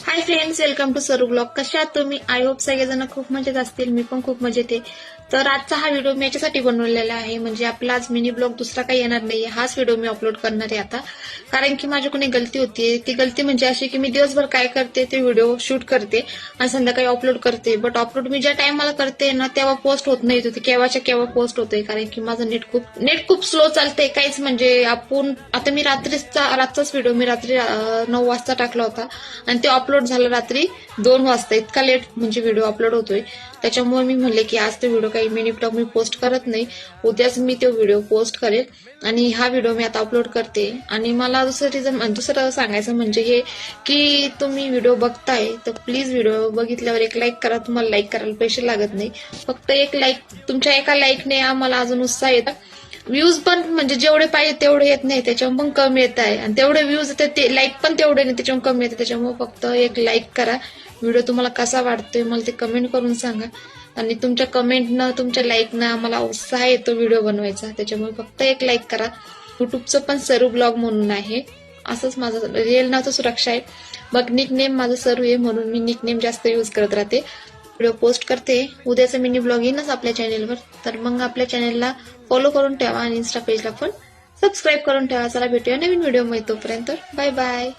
Hi friends, welcome to सरू blog. कशा आहात तुम्ही? आय होप सगळेजण खूप मजेत असतील. मी पण खूप मजेत आहे. तर आजचा हा व्हिडिओ मी याच्यासाठी बनवलेला आहे, म्हणजे आपला आज मिनी ब्लॉग दुसरा काही येणार नाहीये. हाच व्हिडिओ मी अपलोड करणार आहे आता. कारण की माझ्याकडून एक गलती होतीये. ती गलती म्हणजे अशी की मी दिवसभर काय करते ते व्हिडिओ शूट करते आणि संध्याकाळी अपलोड करते. बट अपलोड मी ज्या टाइमला करते ना तेव्हा पोस्ट होत नाही. ते केव्हाच्या केव्हा पोस्ट होतोय, कारण की माझं नेट खूप स्लो चालतंय. काहीच म्हणजे आपण आता मी रातचाच व्हिडिओ मी रात्री 9 वाजता टाकला होता आणि ते अपलोड झालं रात्री 2 वाजता. इतका लेट म्हणजे व्हिडिओ अपलोड होतोय. त्याच्यामुळे मी म्हणले की आज तो व्हिडिओ काही मिनी ब्लॉग मी पोस्ट करत नाही, उद्याच मी तो व्हिडिओ पोस्ट करेल आणि हा व्हिडिओ मी आता अपलोड करते. आणि मला दुसरं सांगायचं म्हणजे हे की तुम्ही व्हिडिओ बघताय तर प्लीज व्हिडिओ बघितल्यावर एक लाईक करा. तुम्हाला लाईक करायला पैसे लागत नाही, फक्त एक लाईक. तुमच्या एका लाईकने आम्हाला अजून उत्साह येतात. व्ह्यूज पण म्हणजे जेवढे पाहिजे तेवढे येत नाही, त्याच्यावर पण कमी येत आहे. आणि तेवढे व्ह्यूज येतात ते लाईक पण तेवढे नाही, त्याच्यावर कमी येते. त्याच्यामुळे फक्त एक लाईक करा. व्हिडिओ तुम्हाला कसा वाटतोय मला ते कमेंट करून सांगा. आणि तुमच्या कमेंटनं तुमच्या लाईकनं आम्हाला उत्साह येतो व्हिडिओ बनवायचा. त्याच्यामुळे फक्त एक लाईक करा. युट्यूबचं पण सरू ब्लॉग म्हणून आहे, असंच माझं रिअल नाव तर सुरक्षा आहे. मग निक नेम माझं सरू आहे म्हणून मी निक नेम जास्त यूज करत राहते. व्हिडिओ पोस्ट करते. उद्याचा मिनी ब्लॉग येईनच आपल्या चॅनेलवर, तर मग आपल्या चॅनेलला फॉलो करून ठेवा आणि इन्स्टा पेजला पण सबस्क्राईब करून ठेवा. चला भेटूया नवीन व्हिडिओ मध्ये, तोपर्यंत बाय बाय.